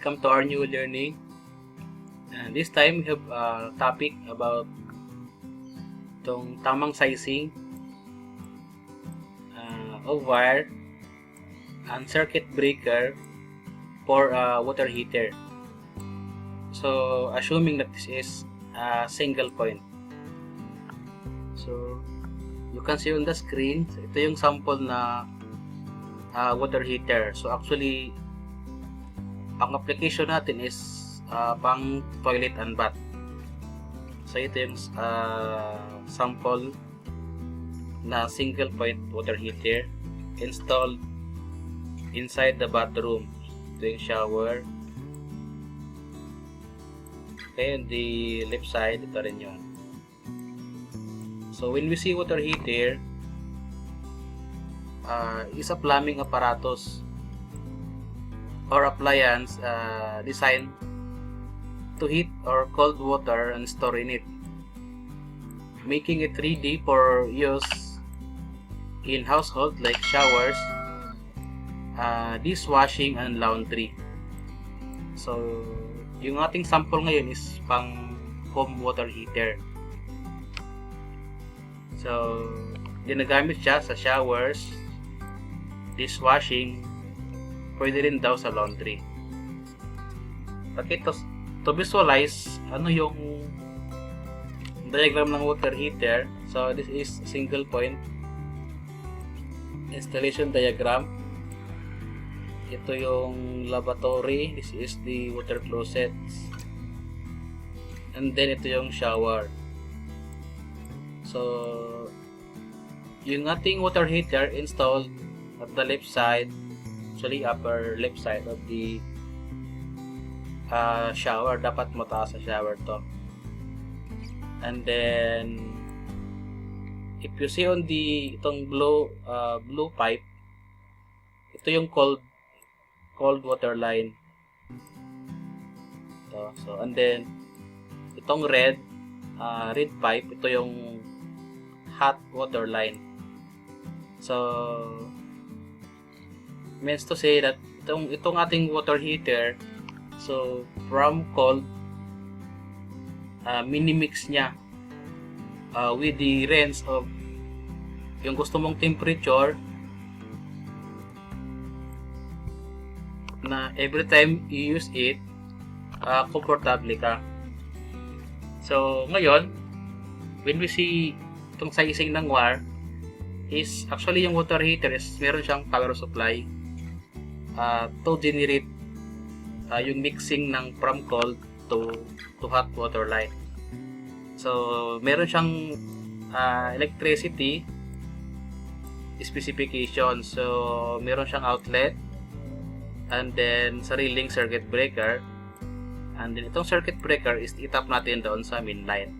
welcome to our new learning. And this time we have a topic about itong tamang sizing of wire and circuit breaker for a water heater. So assuming that this is a single point. So you can see on the screen, ito yung sample na water heater. So actually, ang application natin is pang toilet and bath. So ito yung sample na single point water heater installed inside the bathroom. Ito yung shower. Okay, on the left side, ito rin yun. So when we see water heater, is a plumbing apparatus or appliance designed to heat or cold water and store in it, making it ready for use in household like showers, dishwashing, and laundry. So yung ating sample ngayon is pang home water heater. So ginagamit siya sa showers, dishwashing, pwede rin daw sa laundry. Okay, to visualize ano yung diagram ng water heater. So this is single point installation diagram. Ito yung lavatory, this is the water closet, and then ito yung shower. So yung ating water heater installed at the left side, actually upper left side of the shower. Dapat mataas sa shower to. And then if you see on the itong blue pipe, ito yung cold water line. So and then itong red pipe, ito yung hot water line. So means to say that itong ating water heater, so from cold, minimix niya with the range of yung gusto mong temperature na every time you use it, comfortable ka. So ngayon, when we see itong sizing ng wire, is actually yung water heater is meron siyang power supply to generate yung mixing ng from cold to hot water line. So meron siyang electricity specification. So meron siyang outlet, and then sariling circuit breaker, and then itong circuit breaker is itap natin doon sa main line.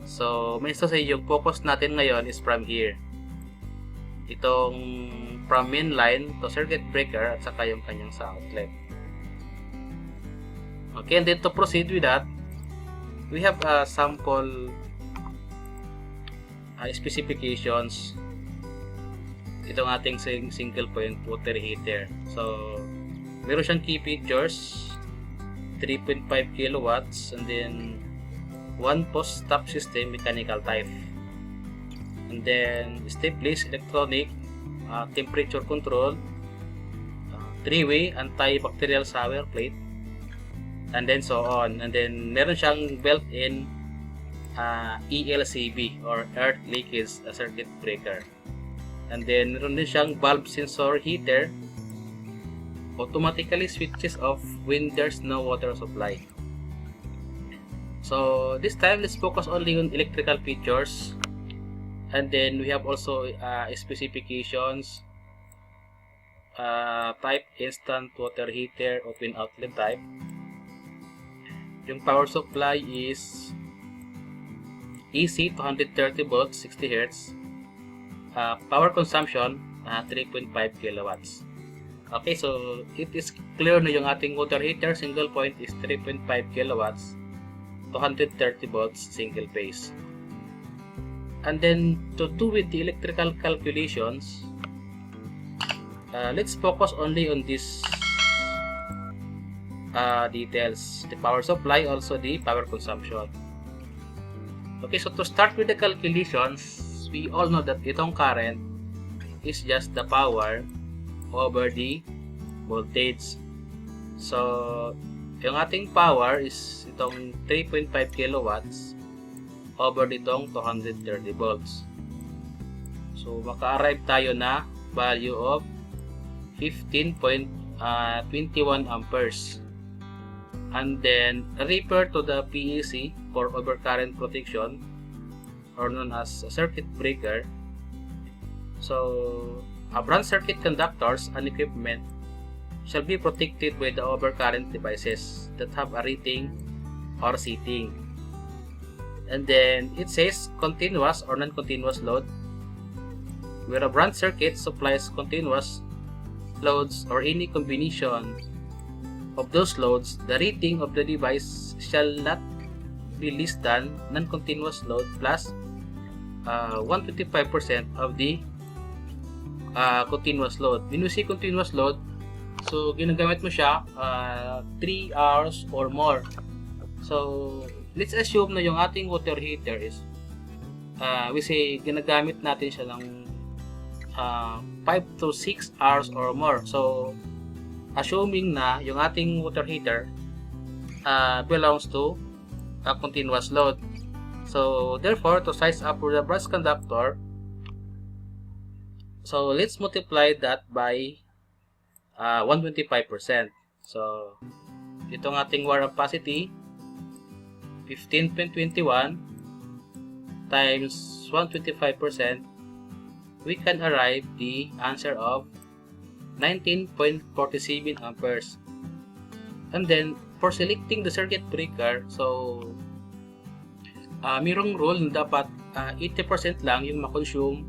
So means to say yung focus natin ngayon is from here, itong from main line to circuit breaker at saka yung kanyang sa outlet. Okay, and then to proceed with that, we have a sample specifications. Itong ating single point water heater. So meron siyang key features, 3.5 kilowatts, and then one post stop system, mechanical type, and then stepless electronic, temperature control, 3-way antibacterial shower plate, and then so on. And then meron siyang built-in ELCB or earth leakage circuit breaker, and then meron din siyang valve sensor heater, automatically switches off when there's no water supply. So this time, let's focus only on electrical features, and then we have also specifications, type instant water heater, open outlet type. Yung power supply is AC 230 volts, 60 Hz. Power consumption 3.5 kilowatts. Okay, so it is clear na yung ating water heater single point is 3.5 kilowatts, 230 volts, single phase. And then to do with the electrical calculations, let's focus only on this details, the power supply, also the power consumption. Okay, so to start with the calculations, we all know that itong current is just the power over the voltage. So, yung ating power is itong 3.5 kilowatts over ditong 230 volts. So, maka-arrive tayo na value of 15.21 amperes. And then, refer to the PEC for overcurrent protection, or known as a circuit breaker. So, branch circuit conductors and equipment shall be protected by the overcurrent devices that have a rating or setting. And then, it says continuous or non-continuous load, where a branch circuit supplies continuous loads or any combination of those loads, the rating of the device shall not be less than non-continuous load plus 125% of the continuous load. When you say continuous load, so ginagamit mo siya 3 hours or more. So let's assume na yung ating water heater is we say ginagamit natin siya ng 5 to 6 hours or more. So assuming na yung ating water heater belongs to a continuous load. So therefore, to size up for the brass conductor, so let's multiply that by 125%. So itong ating wire ampacity 15.21 times 125%, we can arrive the answer of 19.47 amperes. And then for selecting the circuit breaker, so mayroong rule na dapat 80% lang yung makonsume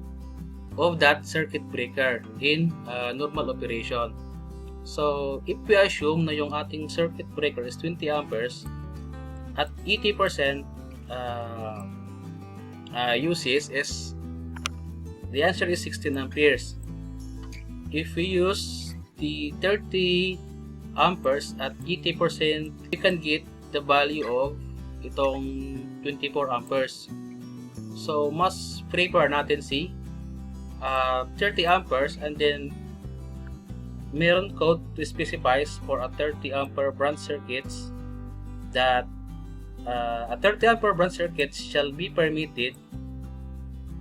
of that circuit breaker in normal operation. So if we assume na yung ating circuit breaker is 20 amperes at 80% uses is, the answer is 16 amperes. If we use the 30 amperes at 80%, we can get the value of itong 24 amperes. So mas prefer natin si 30 amperes, and then meron code to specifies for a 30 ampere branch circuits that a 30 ampere branch circuit shall be permitted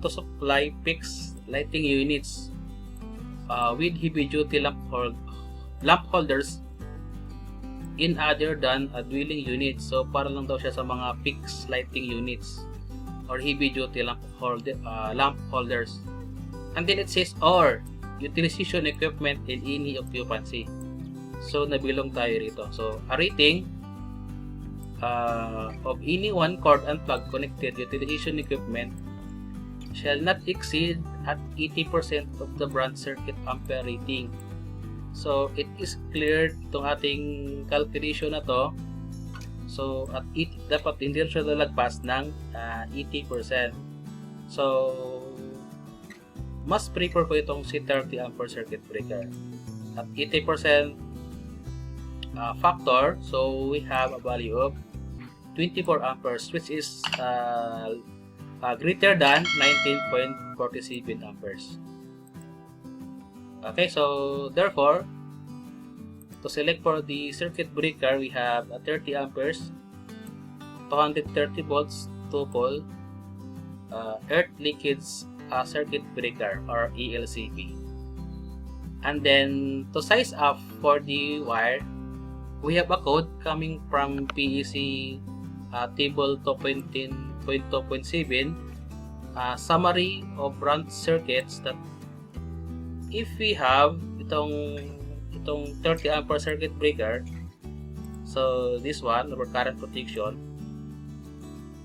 to supply fixed lighting units with heavy-duty lamp holders in other than a dwelling unit. So para lang daw siya sa mga fixed lighting units or heavy-duty lamp holders. And then it says or utilization equipment in any occupancy. So nabilong tayo rito. So a rating of any one cord and plug connected utilization equipment shall not exceed at 80% of the branch circuit ampere rating. So it is clear itong ating calculation na to. So at dapat hindi siya lalagpas ng 80%. So mas prefer ko itong si 30 ampere circuit breaker at 80% factor. So we have a value of 24 amperes, which is greater than 19.47 amperes. Okay, so therefore, to select for the circuit breaker, we have a 30 amperes, 230 volts 2-pole earth liquids circuit breaker or ELCB. And then to size up for the wire, we have a code coming from PEC table 2.10.2.7 summary of branch circuits, that if we have itong 30 ampere circuit breaker, so this one over current protection,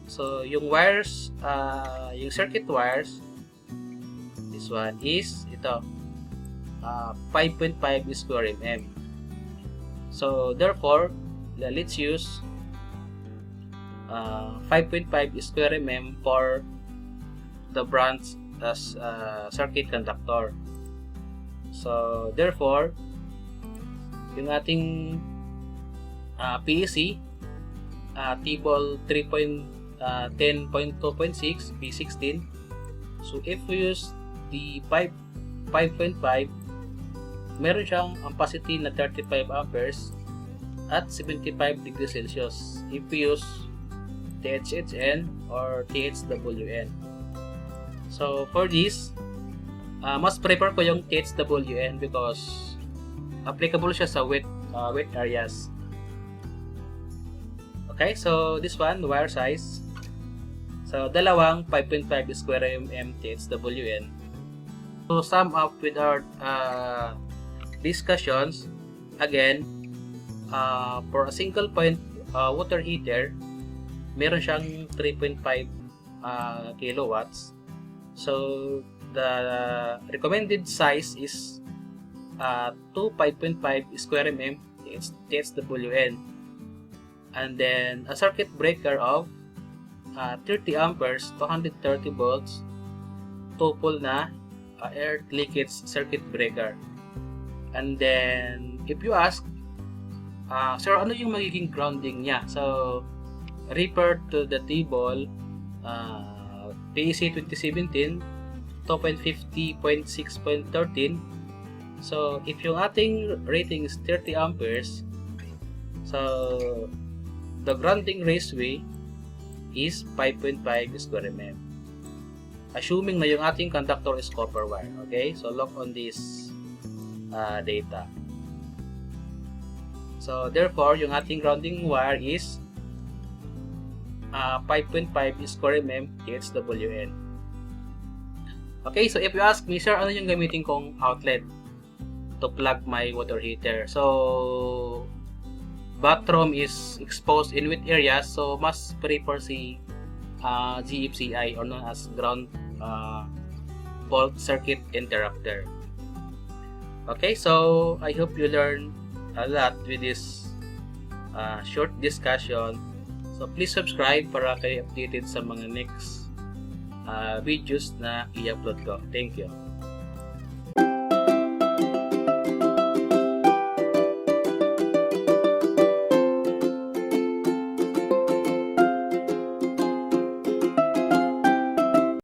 so yung wires, yung circuit wires, this one is ito 5.5 square mm. So therefore, let's use 5.5 square mm for the branch as circuit conductor. So therefore, yung ating PEC, table 3.10.2.6 P16. So if we use the 5.5, meron siyang ampacity na 35 amperes at 75 degrees Celsius if we use THHN or THWN. So for this, mas prefer ko yung THWN because applicable siya sa wet areas. Okay, so this one, wire size. So dalawang 5.5 square mm THWN. To sum up with our discussions, again, for a single point water heater, meron siyang 3.5 kilowatts. So the recommended size is 2 5.5 square mm THWN, and then a circuit breaker of 30 amperes, 230 volts, 2-pole na air leakage circuit breaker. And then if you ask, sir, ano yung magiging grounding niya? So refer to the table PEC 2017 2.50.6.13. So if yung ating rating is 30 amperes, so the grounding raceway is 5.5 square mm, assuming na yung ating conductor is copper wire. Okay, so look on this data. So therefore yung ating grounding wire is 5.5 square mm THWN. Okay, so if you ask me, sir, ano yung gamitin kong outlet to plug my water heater? So bathroom is exposed in wet areas, so must prefer si GFCI, or known as ground fault circuit interrupter. Okay, so I hope you learned a lot with this short discussion. So please subscribe para kayo updated sa mga next videos na i-upload ko. Thank you.